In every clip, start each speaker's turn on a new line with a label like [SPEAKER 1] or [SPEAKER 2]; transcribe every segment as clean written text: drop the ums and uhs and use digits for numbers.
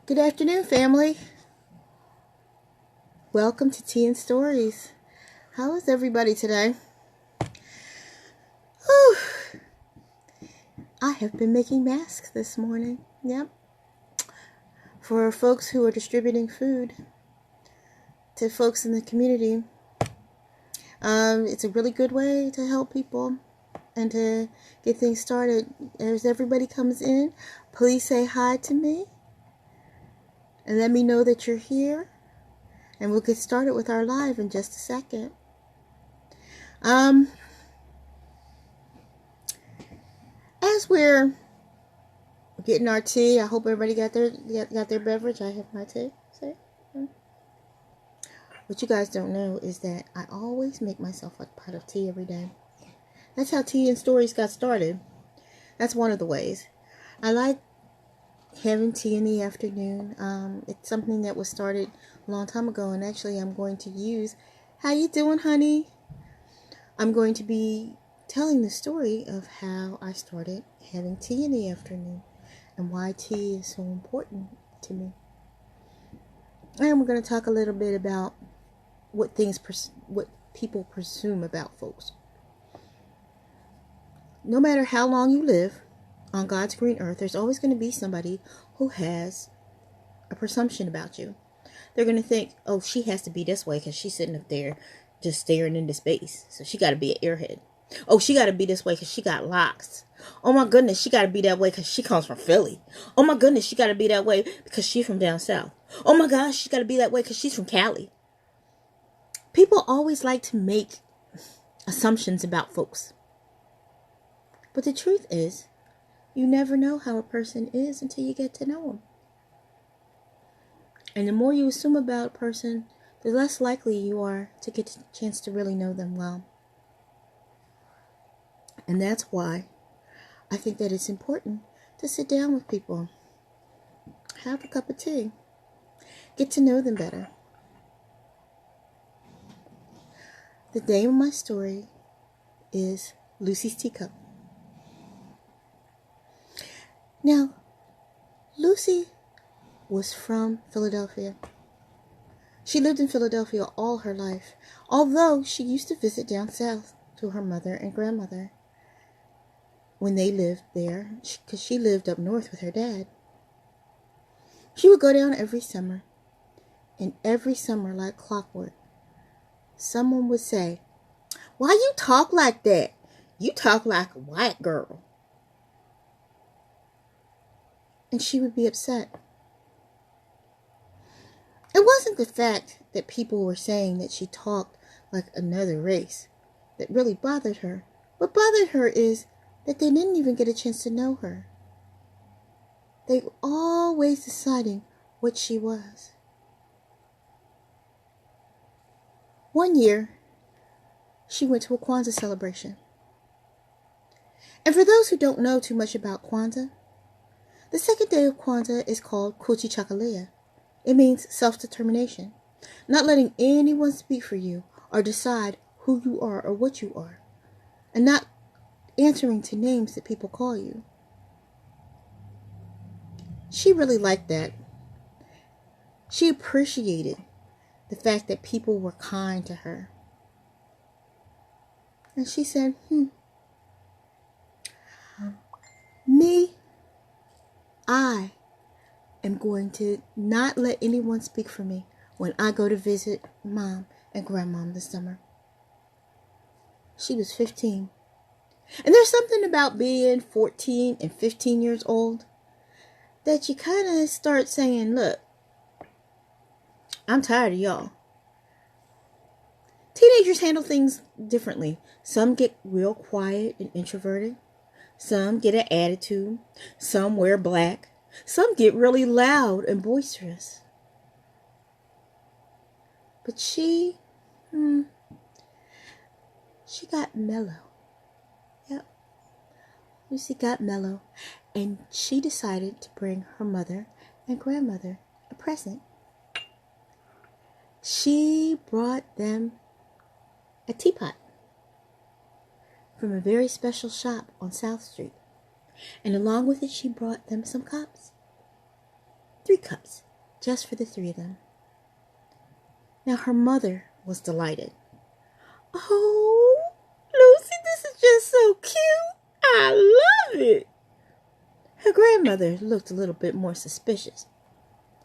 [SPEAKER 1] Good afternoon, family. Welcome to Tea and Stories. How is everybody today? Whew. I have been making masks this morning. Yep. For folks who are distributing food to folks in the community. It's a really good way to help people and to get things started. As everybody comes in, please say hi to me and let me know that you're here. And we'll get started with our live in just a second. As we're getting our tea, I hope everybody got their beverage. I have my tea. See? What you guys don't know is that I always make myself a pot of tea every day. That's how Tea and Stories got started. That's one of the ways. I like having tea in the afternoon. It's something that was started a long time ago, and actually I'm going to use. How you doing, honey? I'm going to be telling the story of how I started having tea in the afternoon and why tea is so important to me. And we're going to talk a little bit about what people presume about folks. No matter how long you live on God's green earth, there's always going to be somebody who has a presumption about you. They're going to think, oh, she has to be this way because she's sitting up there just staring into space. So she got to be an airhead. Oh, she got to be this way because she got locks. Oh my goodness, she got to be that way because she comes from Philly. Oh my goodness, she got to be that way because she's from down south. Oh my gosh, she got to be that way because she's from Cali. People always like to make assumptions about folks. But the truth is, you never know how a person is until you get to know them. And the more you assume about a person, the less likely you are to get a chance to really know them well. And that's why I think that it's important to sit down with people, have a cup of tea, get to know them better. The name of my story is Lucy's Teacup. Now, Lucy was from Philadelphia. She lived in Philadelphia all her life, although she used to visit down south to her mother and grandmother when they lived there, because she lived up north with her dad. She would go down every summer, and every summer, like clockwork, someone would say, "Why you talk like that? You talk like a white girl." And she would be upset. It wasn't the fact that people were saying that she talked like another race that really bothered her. What bothered her is that they didn't even get a chance to know her. They were always deciding what she was. One year, she went to a Kwanzaa celebration. And for those who don't know too much about Kwanzaa, the second day of Kwanzaa is called Kuchichagulia. It means self-determination, not letting anyone speak for you or decide who you are or what you are, and not answering to names that people call you. She really liked that. She appreciated the fact that people were kind to her. And she said, I am going to not let anyone speak for me when I go to visit Mom and Grandmom this summer. She was 15. And there's something about being 14 and 15 years old that you kind of start saying, look, I'm tired of y'all. Teenagers handle things differently. Some get real quiet and introverted. Some get an attitude. Some wear black. Some get really loud and boisterous. But she got mellow. Yep. Lucy got mellow. And she decided to bring her mother and grandmother a present. She brought them a teapot from a very special shop on South Street. And along with it, she brought them some cups. 3 cups, just for the 3 of them. Now her mother was delighted. "Oh, Lucy, this is just so cute. I love it." Her grandmother looked a little bit more suspicious.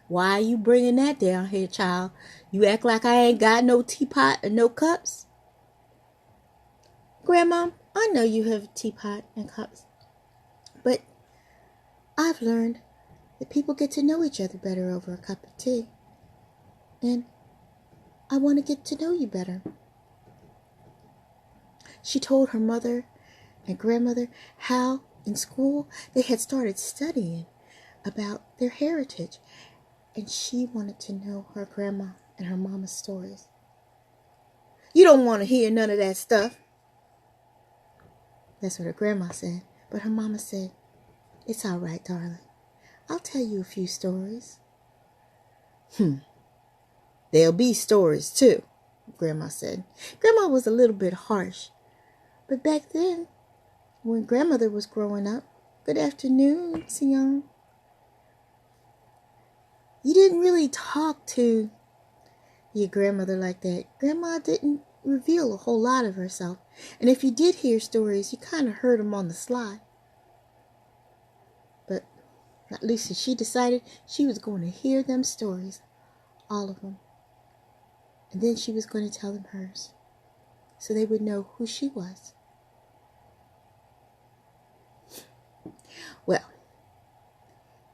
[SPEAKER 1] "Why are you bringing that down here, child? You act like I ain't got no teapot and no cups." "Grandma, I know you have a teapot and cups, but I've learned that people get to know each other better over a cup of tea. And I want to get to know you better." She told her mother and grandmother how in school they had started studying about their heritage, and she wanted to know her grandma and her mama's stories. "You don't want to hear none of that stuff." That's what her grandma said. But her mama said, "It's all right, darling. I'll tell you a few stories." "There'll be stories too," Grandma said. Grandma was a little bit harsh. But back then, when grandmother was growing up, good afternoon, Sion, you didn't really talk to your grandmother like that. Grandma didn't reveal a whole lot of herself. And if you did hear stories, you kind of heard them on the sly. But at least she decided she was going to hear them stories, all of them. And then she was going to tell them hers, so they would know who she was. Well,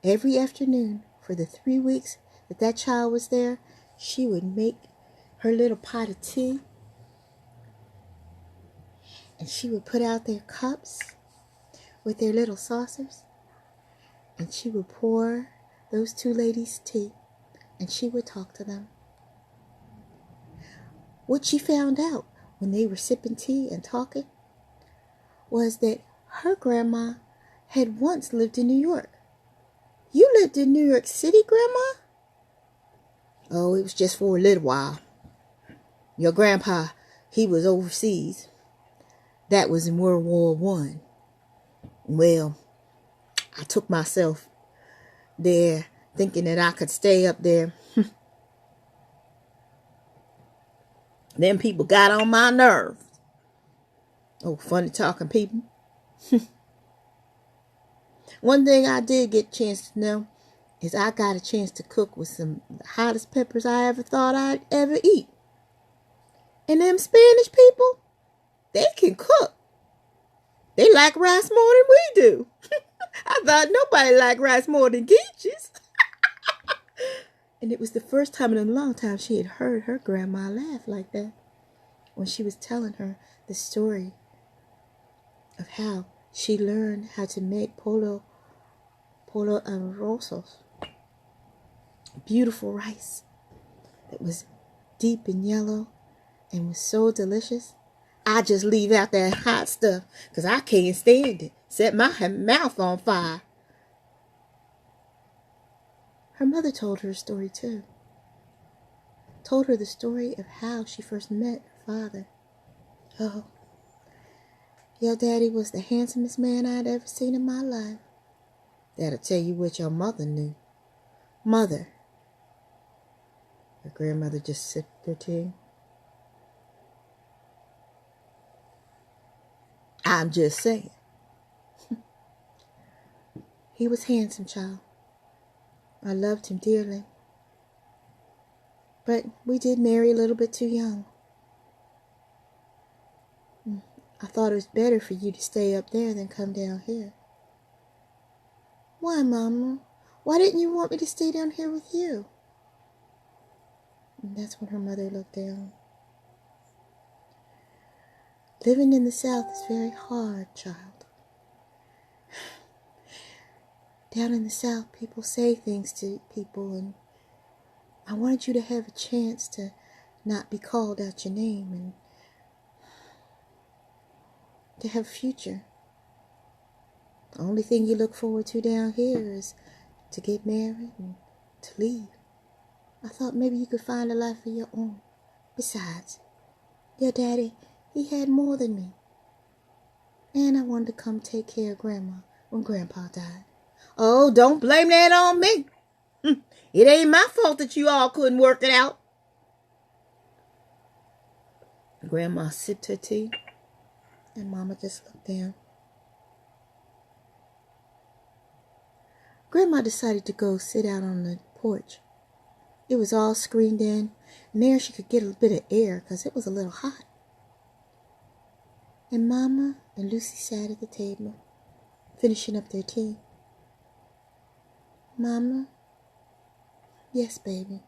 [SPEAKER 1] every afternoon for the 3 weeks that child was there, she would make her little pot of tea, and she would put out their cups with their little saucers, and she would pour those 2 ladies tea, and she would talk to them. What she found out when they were sipping tea and talking was that her grandma had once lived in New York. "You lived in New York City, Grandma?" "Oh, it was just for a little while. Your grandpa, he was overseas. That was in World War I. Well, I took myself there thinking that I could stay up there. Them people got on my nerves. Oh, funny talking people. One thing I did get a chance to know is I got a chance to cook with some of the hottest peppers I ever thought I'd ever eat. And them Spanish people, they can cook. They like rice more than we do." I thought nobody liked rice more than Geeches. And it was the first time in a long time she had heard her grandma laugh like that when she was telling her the story of how she learned how to make pollo arroz, beautiful rice that was deep and yellow and was so delicious. I just leave out that hot stuff because I can't stand it. Set my mouth on fire. Her mother told her a story too. Told her the story of how she first met her father. Oh, your daddy was the handsomest man I'd ever seen in my life. That'll tell you what your mother knew. Mother. Her grandmother just sipped her tea. I'm just saying. He was handsome, child. I loved him dearly. But we did marry a little bit too young. I thought it was better for you to stay up there than come down here. Why, Mama? Why didn't you want me to stay down here with you? And that's when her mother looked down. Living in the South is very hard, child. Down in the South, people say things to people, and I wanted you to have a chance to not be called out your name and to have a future. The only thing you look forward to down here is to get married and to leave. I thought maybe you could find a life of your own. Besides, your daddy, he had more than me. And I wanted to come take care of Grandma when Grandpa died. Oh, don't blame that on me. It ain't my fault that you all couldn't work it out. Grandma sipped her tea, and Mama just looked down. Grandma decided to go sit out on the porch. It was all screened in, and there she could get a bit of air because it was a little hot. And Mama and Lucy sat at the table, finishing up their tea. Mama? Yes, baby.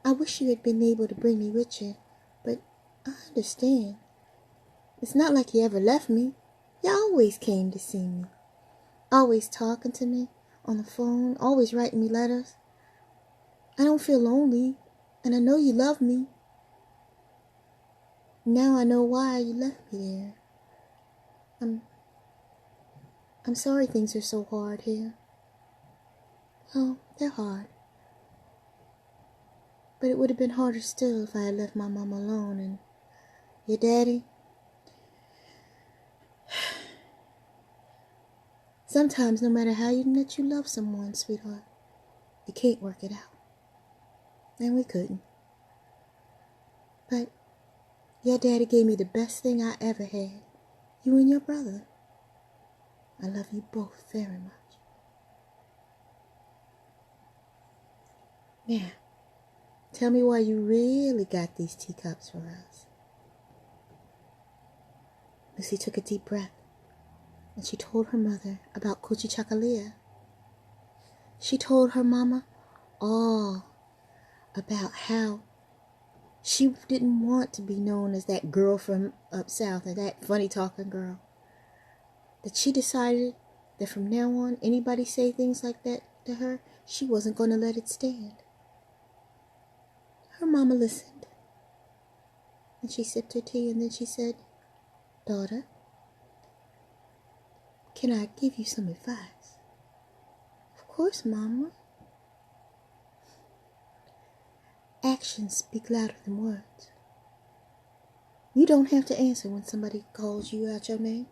[SPEAKER 1] I wish you had been able to bring me with you, but I understand. It's not like you ever left me. You always came to see me. Always talking to me on the phone, always writing me letters. I don't feel lonely, and I know you love me. Now I know why you left me there. I'm sorry things are so hard here. Oh, they're hard. But it would have been harder still if I had left my mama alone and your daddy. Sometimes, no matter how much you love someone, sweetheart, you can't work it out. And we couldn't. But your daddy gave me the best thing I ever had. You and your brother. I love you both very much. Now, tell me why you really got these teacups for us. Lucy took a deep breath, and she told her mother about Kuchichakalea. She told her mama all about how she didn't want to be known as that girl from up south, or that funny talking girl. That she decided that from now on, anybody say things like that to her, she wasn't going to let it stand. Her mama listened, and she sipped her tea, and then she said, Daughter, can I give you some advice? Of course, Mama. Actions speak louder than words. You don't have to answer when somebody calls you out your name.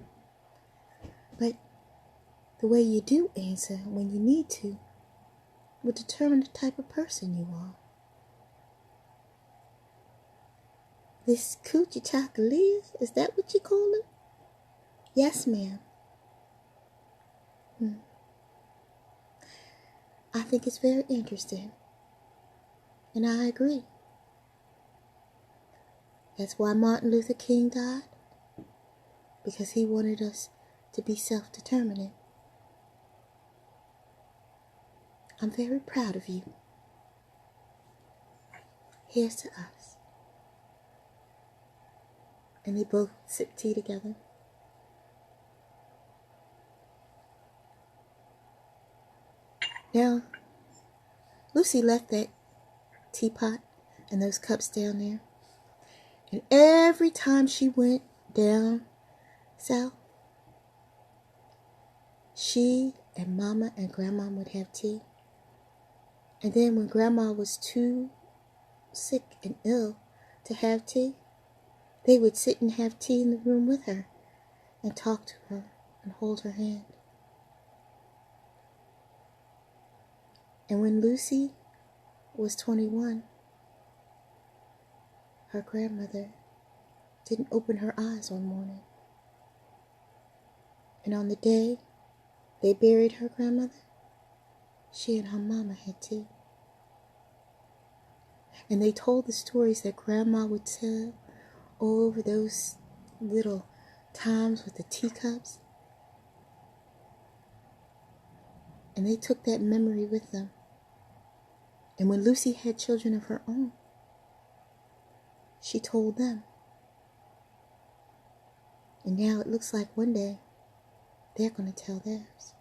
[SPEAKER 1] But the way you do answer when you need to will determine the type of person you are. This coochie chocolate, is that what you call it? Yes, ma'am. I think it's very interesting. And I agree. That's why Martin Luther King died. Because he wanted us to be self-determinate. I'm very proud of you. Here's to us. And they both sipped tea together. Now, Lucy left that teapot and those cups down there. And every time she went down south, she and Mama and Grandma would have tea. And then when Grandma was too sick and ill to have tea, they would sit and have tea in the room with her and talk to her and hold her hand. And when Lucy was 21, her grandmother didn't open her eyes one morning. And on the day they buried her grandmother, she and her mama had tea. And they told the stories that Grandma would tell over those little times with the teacups. And they took that memory with them. And when Lucy had children of her own, she told them. And now it looks like one day they're going to tell theirs.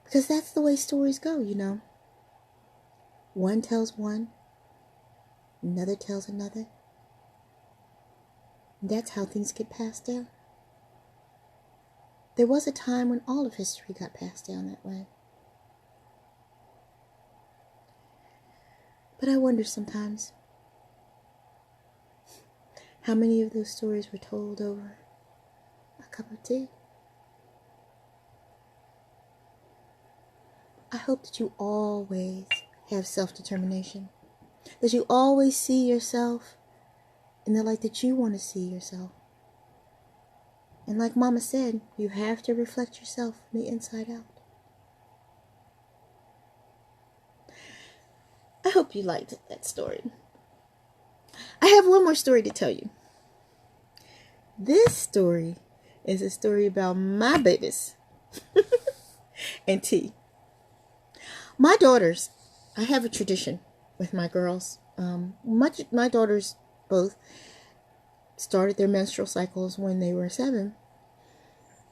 [SPEAKER 1] Because that's the way stories go, you know. One tells one, another tells another. And that's how things get passed down. There was a time when all of history got passed down that way. But I wonder sometimes how many of those stories were told over a cup of tea. I hope that you always have self-determination. That you always see yourself in the light that you want to see yourself. And like Mama said, you have to reflect yourself from the inside out. I hope you liked that story. I have one more story to tell you. This story is a story about my babies and tea. My daughters, I have a tradition with my girls. My daughters both started their menstrual cycles when they were 7.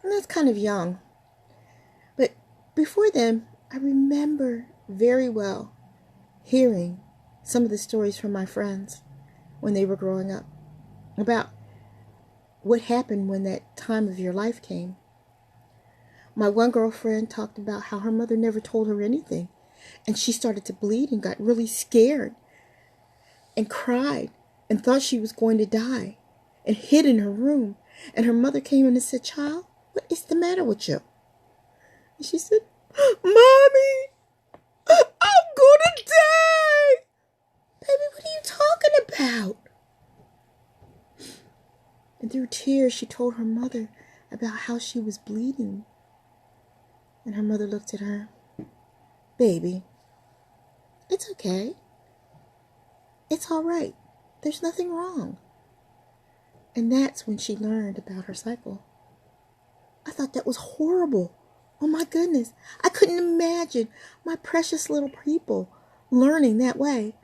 [SPEAKER 1] And that's kind of young. But before then, I remember very well hearing some of the stories from my friends when they were growing up about what happened when that time of your life came. My one girlfriend talked about how her mother never told her anything, and she started to bleed and got really scared and cried and thought she was going to die and hid in her room. And her mother came in and said, "Child, what is the matter with you?" And she said, "Mommy, I'm gonna die." "Baby, what are you talking about?" And through tears, she told her mother about how she was bleeding. And her mother looked at her. "Baby, it's okay. It's all right. There's nothing wrong." And that's when she learned about her cycle. I thought that was horrible. Oh my goodness. I couldn't imagine my precious little people learning that way.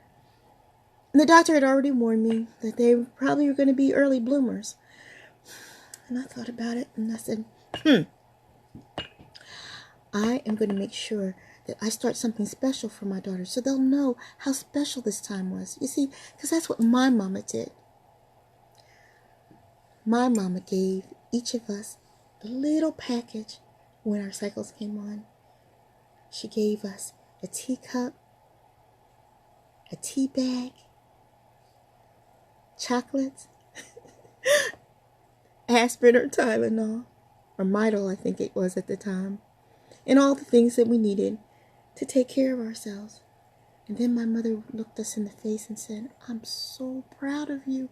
[SPEAKER 1] And the doctor had already warned me that they probably were going to be early bloomers. And I thought about it and I said, I am going to make sure that I start something special for my daughters so they'll know how special this time was. You see, because that's what my mama did. My mama gave each of us a little package when our cycles came on. She gave us a teacup, a tea bag, chocolates, aspirin or Tylenol, or Midol I think it was at the time, and all the things that we needed to take care of ourselves. And then my mother looked us in the face and said, "I'm so proud of you.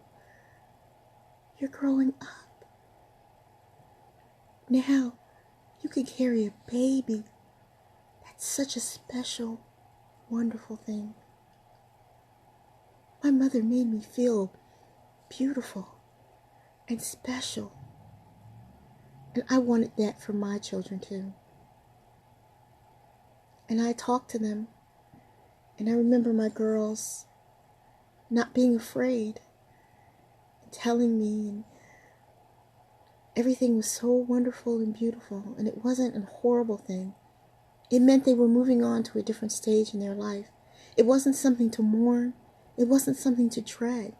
[SPEAKER 1] You're growing up. Now you can carry a baby. That's such a special, wonderful thing." My mother made me feel beautiful and special. And I wanted that for my children too. And I talked to them. And I remember my girls not being afraid, and telling me, and everything was so wonderful and beautiful. And it wasn't a horrible thing. It meant they were moving on to a different stage in their life. It wasn't something to mourn. It wasn't something to dread.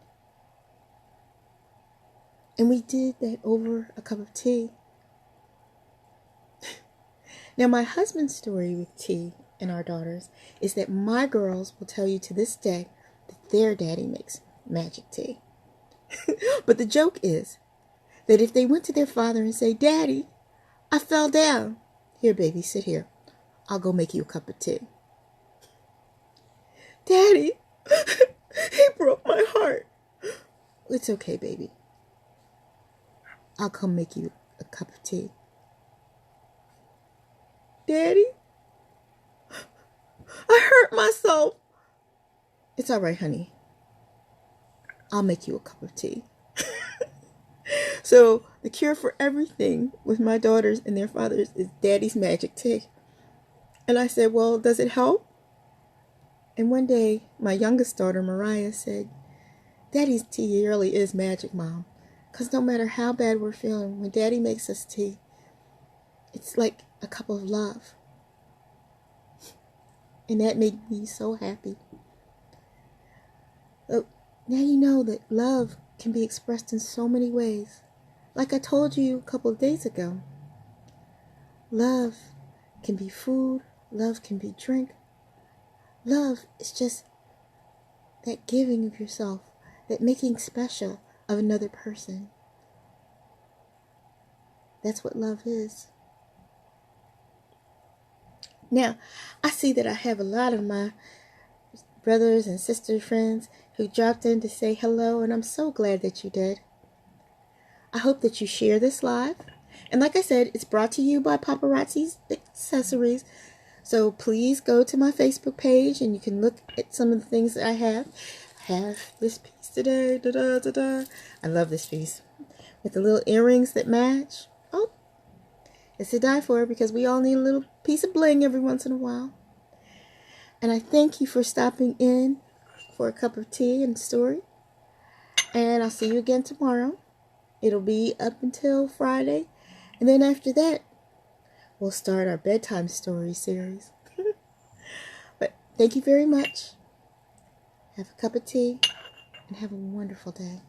[SPEAKER 1] And we did that over a cup of tea. Now, my husband's story with tea and our daughters is that my girls will tell you to this day that their daddy makes magic tea. But the joke is that if they went to their father and say, "Daddy, I fell down. Here, baby, sit here. I'll go make you a cup of tea." "Daddy, he broke my heart." "It's okay, baby. I'll come make you a cup of tea." "Daddy, I hurt myself." "It's all right, honey. I'll make you a cup of tea." So the cure for everything with my daughters and their fathers is daddy's magic tea. And I said, "Well, does it help?" And one day, my youngest daughter, Mariah, said, "Daddy's tea really is magic, Mom. Because no matter how bad we're feeling, when Daddy makes us tea, it's like a cup of love." And that made me so happy. Now you know that love can be expressed in so many ways. Like I told you a couple of days ago, love can be food, love can be drink. Love is just that giving of yourself, that making special of another person. That's what love is. Now, I see that I have a lot of my brothers and sister friends who dropped in to say hello, and I'm so glad that you did. I hope that you share this live. And like I said, it's brought to you by Paparazzi's Accessories. So please go to my Facebook page and you can look at some of the things that I have. I have this piece today. Da-da-da-da. I love this piece. With the little earrings that match. Oh, it's to die for because we all need a little piece of bling every once in a while. And I thank you for stopping in for a cup of tea and story. And I'll see you again tomorrow. It'll be up until Friday. And then after that, we'll start our bedtime story series. But thank you very much. Have a cup of tea and have a wonderful day.